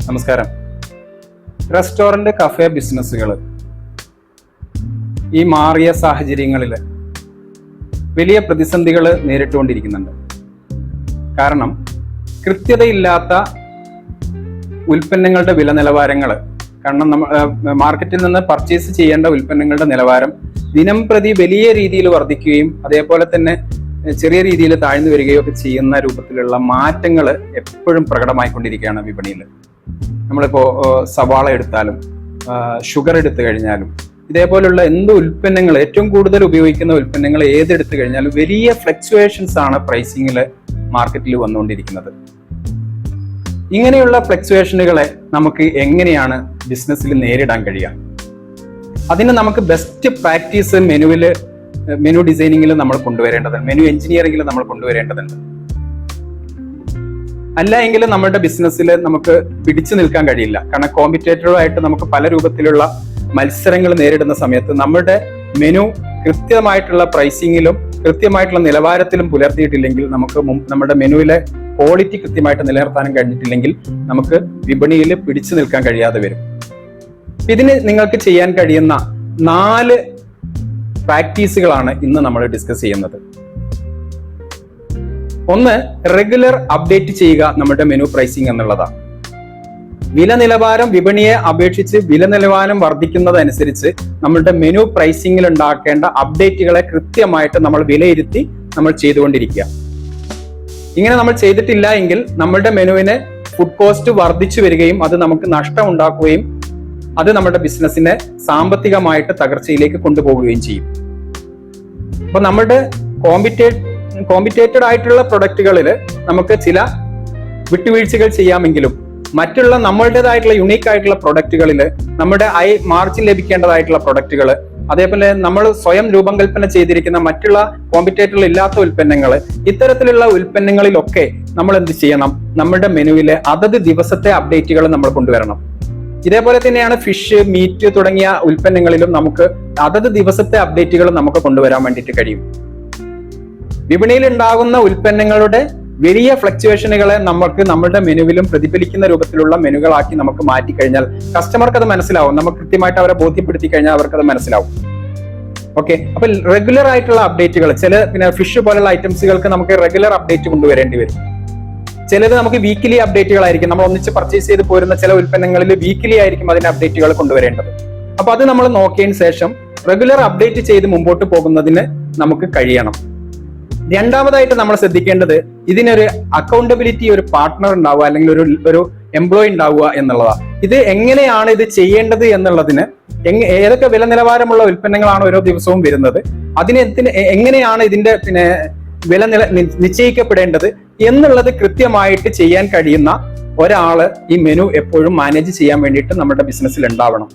നമസ്കാരം. Restaurant cafe ബിസിനസ്സുകൾ ഈ മാറിയ സാഹചര്യങ്ങളിൽ വലിയ പ്രതിസന്ധികൾ നേരിട്ടുകൊണ്ടിരിക്കുന്നുണ്ട്. കാരണം കൃത്യതയില്ലാത്ത ഉൽപ്പന്നങ്ങളുടെ വില നിലവാരങ്ങൾ, കാരണം മാർക്കറ്റിൽ നിന്ന് പർച്ചേസ് ചെയ്യേണ്ട ഉൽപ്പന്നങ്ങളുടെ നിലവാരം ദിനം പ്രതി വലിയ രീതിയിൽ വർദ്ധിക്കുകയും അതേപോലെ തന്നെ ചെറിയ രീതിയിൽ താഴ്ന്നു വരികയോ ഒക്കെ ചെയ്യുന്ന രൂപത്തിലുള്ള മാറ്റങ്ങൾ എപ്പോഴും പ്രകടമായിക്കൊണ്ടിരിക്കുകയാണ് വിപണിയിൽ. നമ്മളിപ്പോൾ സവാള എടുത്താലും ഷുഗർ എടുത്തു കഴിഞ്ഞാലും ഇതേപോലുള്ള എന്ത് ഉൽപ്പന്നങ്ങൾ, ഏറ്റവും കൂടുതൽ ഉപയോഗിക്കുന്ന ഉൽപ്പന്നങ്ങൾ ഏതെടുത്തു കഴിഞ്ഞാലും വലിയ ഫ്ലക്ച്വേഷൻസ് ആണ് പ്രൈസിങ്ങിൽ മാർക്കറ്റിൽ വന്നുകൊണ്ടിരിക്കുന്നത്. ഇങ്ങനെയുള്ള ഫ്ലക്ച്വേഷനുകളെ നമുക്ക് എങ്ങനെയാണ് ബിസിനസ്സിൽ നേരിടാൻ കഴിയുക? അതിന് നമുക്ക് ബെസ്റ്റ് പ്രാക്ടീസ് മെനു ഡിസൈനിങ്ങിൽ നമ്മൾ കൊണ്ടുവരേണ്ടതുണ്ട്, മെനു എഞ്ചിനീയറിംഗിൽ നമ്മൾ കൊണ്ടുവരേണ്ടതുണ്ട്. അല്ല എങ്കിൽ നമ്മുടെ ബിസിനസ്സിൽ നമുക്ക് പിടിച്ചു നിൽക്കാൻ കഴിയില്ല. കാരണം കോമ്പറ്റേറ്ററുമായിട്ട് നമുക്ക് പല രൂപത്തിലുള്ള മത്സരങ്ങൾ നേരിടുന്ന സമയത്ത് നമ്മുടെ മെനു കൃത്യമായിട്ടുള്ള പ്രൈസിങ്ങിലും കൃത്യമായിട്ടുള്ള നിലവാരത്തിലും പുലർത്തിയിട്ടില്ലെങ്കിൽ, നമുക്ക് നമ്മുടെ മെനുവിലെ ക്വാളിറ്റി കൃത്യമായിട്ട് നിലനിർത്താനും കഴിഞ്ഞിട്ടില്ലെങ്കിൽ നമുക്ക് വിപണിയിൽ പിടിച്ചു നിൽക്കാൻ കഴിയാതെ വരും. ഇതിന് നിങ്ങൾക്ക് ചെയ്യാൻ കഴിയുന്ന 4 പ്രാക്ടീസുകളാണ് ഇന്ന് നമ്മൾ ഡിസ്കസ് ചെയ്യുന്നത്. ഒന്ന്, റെഗുലർ അപ്ഡേറ്റ് ചെയ്യുക നമ്മുടെ മെനു പ്രൈസിംഗ് എന്നുള്ളതാണ്. വില നിലവാരം വിപണിയെ അപേക്ഷിച്ച് വില നിലവാരം വർദ്ധിക്കുന്നതനുസരിച്ച് നമ്മളുടെ മെനു പ്രൈസിംഗിൽ ഉണ്ടാക്കേണ്ട അപ്ഡേറ്റുകളെ കൃത്യമായിട്ട് നമ്മൾ വിലയിരുത്തി നമ്മൾ ചെയ്തുകൊണ്ടിരിക്കുക. ഇങ്ങനെ നമ്മൾ ചെയ്തിട്ടില്ല എങ്കിൽ നമ്മളുടെ മെനുവിന് ഫുഡ് കോസ്റ്റ് വർദ്ധിച്ചു വരികയും അത് നമുക്ക് നഷ്ടം ഉണ്ടാക്കുകയും അത് നമ്മുടെ ബിസിനസ്സിനെ സാമ്പത്തികമായിട്ട് തകർച്ചയിലേക്ക് കൊണ്ടുപോവുകയും ചെയ്യും. അപ്പൊ നമ്മുടെ കോമ്പറ്റേറ്റഡ് ആയിട്ടുള്ള പ്രൊഡക്റ്റുകളിൽ നമുക്ക് ചില വിട്ടുവീഴ്ചകൾ ചെയ്യാമെങ്കിലും മറ്റുള്ള നമ്മളുടേതായിട്ടുള്ള യുണീക്ക് ആയിട്ടുള്ള പ്രൊഡക്റ്റുകളിൽ നമ്മുടെ മാർജിൻ ലഭിക്കേണ്ടതായിട്ടുള്ള പ്രൊഡക്റ്റുകൾ, അതേപോലെ നമ്മൾ സ്വയം രൂപകൽപ്പന ചെയ്തിരിക്കുന്ന മറ്റുള്ള കോമ്പറ്റേറ്ററിൽ ഇല്ലാത്ത ഉൽപ്പന്നങ്ങൾ, ഇത്തരത്തിലുള്ള ഉൽപ്പന്നങ്ങളിലൊക്കെ നമ്മൾ എന്ത് ചെയ്യണം? നമ്മുടെ മെനുവിലെ അതത് ദിവസത്തെ അപ്ഡേറ്റുകൾ നമ്മൾ കൊണ്ടുവരണം. ഇതേപോലെ തന്നെയാണ് ഫിഷ്, മീറ്റ് തുടങ്ങിയ ഉൽപ്പന്നങ്ങളിലും നമുക്ക് അതത് ദിവസത്തെ അപ്ഡേറ്റുകൾ നമുക്ക് കൊണ്ടുവരാൻ വേണ്ടിയിട്ട് കഴിയും. വിപണിയിൽ ഉണ്ടാകുന്ന ഉൽപ്പന്നങ്ങളുടെ വലിയ ഫ്ലക്ച്വേഷനുകളെ നമുക്ക് നമ്മുടെ മെനുവിലും പ്രതിഫലിക്കുന്ന രൂപത്തിലുള്ള മെനുകളാക്കി നമുക്ക് മാറ്റിക്കഴിഞ്ഞാൽ കസ്റ്റമർക്ക് അത് മനസ്സിലാവും. നമുക്ക് കൃത്യമായിട്ട് അവരെ ബോധ്യപ്പെടുത്തി കഴിഞ്ഞാൽ അവർക്ക് അത് മനസ്സിലാവും. ഓക്കെ, അപ്പൊ റെഗുലർ ആയിട്ടുള്ള അപ്ഡേറ്റുകൾ, പിന്നെ ഫിഷ് പോലുള്ള ഐറ്റംസുകൾക്ക് നമുക്ക് റെഗുലർ അപ്ഡേറ്റ് കൊണ്ടുവരേണ്ടി വരും. ചിലത് നമുക്ക് വീക്കിലി അപ്ഡേറ്റുകളായിരിക്കും. നമ്മൾ ഒന്നിച്ച് പർച്ചേസ് ചെയ്ത് പോരുന്ന ചില ഉൽപ്പന്നങ്ങളിൽ വീക്കിലി ആയിരിക്കും അതിന്റെ അപ്ഡേറ്റുകൾ കൊണ്ടുവരേണ്ടത്. അപ്പൊ അത് നമ്മൾ നോക്കിയതിന് ശേഷം റെഗുലർ അപ്ഡേറ്റ് ചെയ്ത് മുമ്പോട്ട് പോകുന്നതിന് നമുക്ക് കഴിയണം. രണ്ടാമതായിട്ട് നമ്മൾ ശ്രദ്ധിക്കേണ്ടത് ഇതിനൊരു അക്കൗണ്ടബിലിറ്റി, ഒരു പാർട്ട്ണർ ഉണ്ടാവുക അല്ലെങ്കിൽ ഒരു എംപ്ലോയി ഉണ്ടാവുക എന്നുള്ളതാണ്. ഇത് എങ്ങനെയാണ് ഇത് ചെയ്യേണ്ടത് എന്നുള്ളതിന് ഏതൊക്കെ വില നിലവാരമുള്ള ഉൽപ്പന്നങ്ങളാണ് ഓരോ ദിവസവും വരുന്നത്, എങ്ങനെയാണ് ഇതിന്റെ വില നിശ്ചയിക്കപ്പെടേണ്ടത് എന്നുള്ളത് കൃത്യമായിട്ട് ചെയ്യാൻ കഴിയുന്ന ഒരാള് ഈ മെനു എപ്പോഴും മാനേജ് ചെയ്യാൻ വേണ്ടിയിട്ട് നമ്മുടെ ബിസിനസ്സിൽ ഉണ്ടാവണം.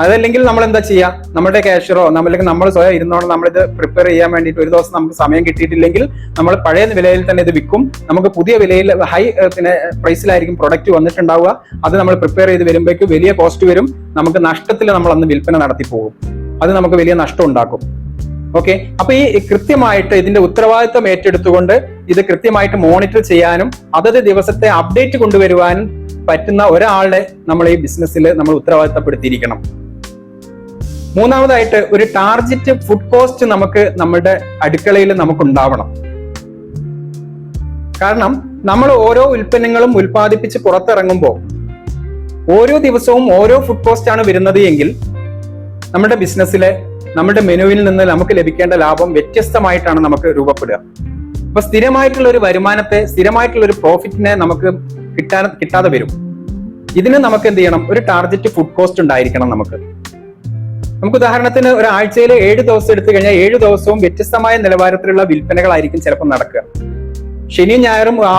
അതല്ലെങ്കിൽ നമ്മൾ എന്താ ചെയ്യുക? നമ്മുടെ ക്യാഷ്യറോ അല്ലെങ്കിൽ നമ്മൾ സ്വയം ഇരുന്നോണം നമ്മളിത് പ്രിപ്പയർ ചെയ്യാൻ വേണ്ടിയിട്ട് ഒരു ദിവസം നമുക്ക് സമയം കിട്ടിയിട്ടില്ലെങ്കിൽ നമ്മൾ പഴയ വിലയിൽ തന്നെ ഇത് വിൽക്കും. നമുക്ക് പുതിയ വിലയിൽ ഹൈ പ്രൈസിലായിരിക്കും പ്രൊഡക്റ്റ് വന്നിട്ടുണ്ടാവുക. അത് നമ്മൾ പ്രിപ്പയർ ചെയ്ത് വരുമ്പോഴേക്ക് വലിയ കോസ്റ്റ് വരും. നമുക്ക് നഷ്ടത്തിൽ നമ്മൾ അന്ന് വിൽപ്പന നടത്തി പോകും. അത് നമുക്ക് വലിയ നഷ്ടം ഉണ്ടാക്കും. ഓക്കെ, അപ്പൊ ഈ കൃത്യമായിട്ട് ഇതിന്റെ ഉത്തരവാദിത്വം ഏറ്റെടുത്തുകൊണ്ട് ഇത് കൃത്യമായിട്ട് മോണിറ്റർ ചെയ്യാനും അതത് ദിവസത്തെ അപ്ഡേറ്റ് കൊണ്ടുവരുവാനും പറ്റുന്ന ഒരാളെ നമ്മൾ ഈ ബിസിനസ്സിൽ നമ്മൾ ഉത്തരവാദിത്തപ്പെടുത്തിയിരിക്കണം. മൂന്നാമതായിട്ട് ഒരു ടാർഗറ്റ് ഫുഡ് കോസ്റ്റ് നമുക്ക് നമ്മുടെ അടുക്കളയിൽ നമുക്ക് ഉണ്ടാവണം. കാരണം നമ്മൾ ഓരോ ഉൽപ്പന്നങ്ങളും ഉൽപ്പാദിപ്പിച്ച് പുറത്തിറങ്ങുമ്പോൾ ഓരോ ദിവസവും ഓരോ ഫുഡ് കോസ്റ്റ് ആണ് വരുന്നത് എങ്കിൽ നമ്മുടെ ബിസിനസ്സിലെ നമ്മുടെ മെനുവിൽ നിന്ന് നമുക്ക് ലഭിക്കേണ്ട ലാഭം വ്യത്യസ്തമായിട്ടാണ് നമുക്ക് രൂപപ്പെടുക. അപ്പൊ സ്ഥിരമായിട്ടുള്ള ഒരു വരുമാനത്തെ, സ്ഥിരമായിട്ടുള്ള ഒരു പ്രോഫിറ്റിനെ നമുക്ക് കിട്ടാതെ വരും. ഇതിന് നമുക്ക് എന്ത് ചെയ്യണം? ഒരു ടാർഗറ്റ് ഫുഡ് കോസ്റ്റ് ഉണ്ടായിരിക്കണം. നമുക്ക് ഉദാഹരണത്തിന് ഒരാഴ്ചയിൽ 7 ദിവസം എടുത്തു കഴിഞ്ഞാൽ 7 ദിവസവും വ്യത്യസ്തമായ നിലവാരത്തിലുള്ള വിൽപ്പനകളായിരിക്കും ചിലപ്പോൾ നടക്കുക. ശനിയും ഞായറും ആ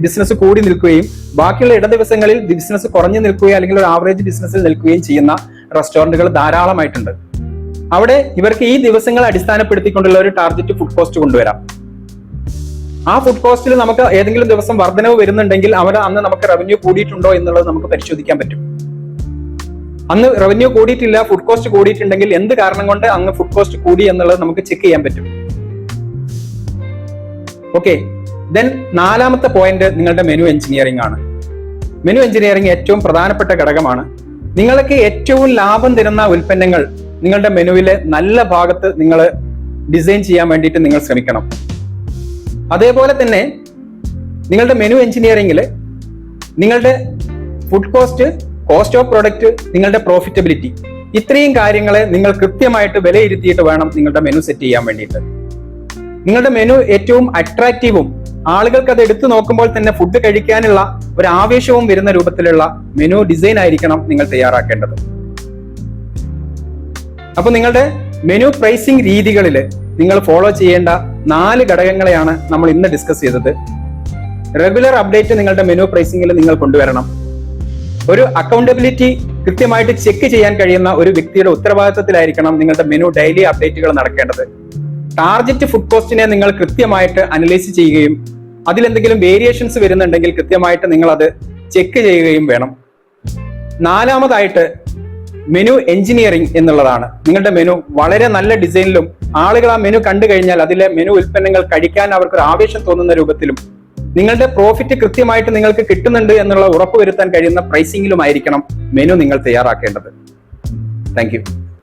ബിസിനസ് കൂടി നിൽക്കുകയും ബാക്കിയുള്ള ഇട ദിവസങ്ങളിൽ ബിസിനസ് കുറഞ്ഞു നിൽക്കുകയും അല്ലെങ്കിൽ ഒരു ആവറേജ് ബിസിനസ്സിൽ നിൽക്കുകയും ചെയ്യുന്ന റെസ്റ്റോറന്റുകൾ ധാരാളമായിട്ടുണ്ട്. അവിടെ ഇവർക്ക് ഈ ദിവസങ്ങളെ അടിസ്ഥാനപ്പെടുത്തിക്കൊണ്ടുള്ള ഒരു ടാർഗറ്റ് ഫുഡ് കോസ്റ്റ് കൊണ്ടുവരാം. ആ ഫുഡ് കോസ്റ്റിൽ നമുക്ക് ഏതെങ്കിലും ദിവസം വർധനവ് വരുന്നുണ്ടെങ്കിൽ അന്ന് നമുക്ക് റവന്യൂ കൂടിയിട്ടുണ്ടോ എന്നുള്ളത് നമുക്ക് പരിശോധിക്കാൻ പറ്റും. അന്ന് റവന്യൂ കൂടിയിട്ടില്ല, ഫുഡ് കോസ്റ്റ് കൂടിയിട്ടുണ്ടെങ്കിൽ എന്ത് കാരണം കൊണ്ട് അന്ന് ഫുഡ് കോസ്റ്റ് കൂടി എന്നുള്ളത് നമുക്ക് ചെക്ക് ചെയ്യാൻ പറ്റും. ഓക്കെ, ദെൻ നാലാമത്തെ പോയിന്റ് നിങ്ങളുടെ മെനു എഞ്ചിനീയറിംഗ് ആണ്. മെനു എഞ്ചിനീയറിംഗ് ഏറ്റവും പ്രധാനപ്പെട്ട ഘടകമാണ്. നിങ്ങൾക്ക് ഏറ്റവും ലാഭം തരുന്ന ഉൽപ്പന്നങ്ങൾ നിങ്ങളുടെ മെനുവിലെ നല്ല ഭാഗത്ത് നിങ്ങൾ ഡിസൈൻ ചെയ്യാൻ വേണ്ടിയിട്ട് നിങ്ങൾ ശ്രമിക്കണം. അതേപോലെ തന്നെ നിങ്ങളുടെ മെനു എഞ്ചിനീയറിംഗിൽ നിങ്ങളുടെ food cost, cost of product, നിങ്ങളുടെ പ്രോഫിറ്റബിലിറ്റി, ഇത്രയും കാര്യങ്ങളെ നിങ്ങൾ കൃത്യമായിട്ട് വിലയിരുത്തിയിട്ട് വേണം നിങ്ങളുടെ മെനു സെറ്റ് ചെയ്യാൻ വേണ്ടിയിട്ട്. നിങ്ങളുടെ മെനു ഏറ്റവും അട്രാക്റ്റീവും ആളുകൾക്ക് അത് എടുത്തു നോക്കുമ്പോൾ തന്നെ ഫുഡ് കഴിക്കാനുള്ള ഒരു ആവേശവും വരുന്ന രൂപത്തിലുള്ള മെനു ഡിസൈൻ ആയിരിക്കണം നിങ്ങൾ തയ്യാറാക്കേണ്ടത്. അപ്പൊ നിങ്ങളുടെ മെനു പ്രൈസിംഗ് രീതികളിൽ നിങ്ങൾ ഫോളോ ചെയ്യേണ്ട 4 ഘടകങ്ങളെയാണ് നമ്മൾ ഇന്ന് ഡിസ്കസ് ചെയ്തത്. റെഗുലർ അപ്ഡേറ്റ് നിങ്ങളുടെ മെനു പ്രൈസിംഗിൽ നിങ്ങൾ കൊണ്ടുവരണം. ഒരു അക്കൗണ്ടബിലിറ്റി കൃത്യമായിട്ട് ചെക്ക് ചെയ്യാൻ കഴിയുന്ന ഒരു വ്യക്തിയുടെ ഉത്തരവാദിത്തത്തിലായിരിക്കണം നിങ്ങളുടെ മെനു ഡെയിലി അപ്ഡേറ്റുകൾ നടക്കേണ്ടത്. ടാർഗറ്റ് ഫുഡ് കോസ്റ്റിനെ നിങ്ങൾ കൃത്യമായിട്ട് അനലൈസ് ചെയ്യുകയും അതിലെന്തെങ്കിലും വേരിയേഷൻസ് വരുന്നുണ്ടെങ്കിൽ കൃത്യമായിട്ട് നിങ്ങൾ അത് ചെക്ക് ചെയ്യുകയും വേണം. 4-മതായിട്ട് മെനു എഞ്ചിനീയറിംഗ് എന്നുള്ളതാണ്. നിങ്ങളുടെ മെനു വളരെ നല്ല ഡിസൈനിലും ആളുകൾ ആ മെനു കണ്ടു കഴിഞ്ഞാൽ അതിലെ മെനു ഉൽപ്പന്നങ്ങൾ കഴിക്കാൻ അവർക്കൊരു ആവേശം തോന്നുന്ന രൂപത്തിലും നിങ്ങളുടെ പ്രോഫിറ്റ് കൃത്യമായിട്ട് നിങ്ങൾക്ക് കിട്ടുന്നുണ്ട് എന്നുള്ള ഉറപ്പുവരുത്താൻ കഴിയുന്ന പ്രൈസിംഗിലുമായിരിക്കണം മെനു നിങ്ങൾ തയ്യാറാക്കേണ്ടത്. Thank you.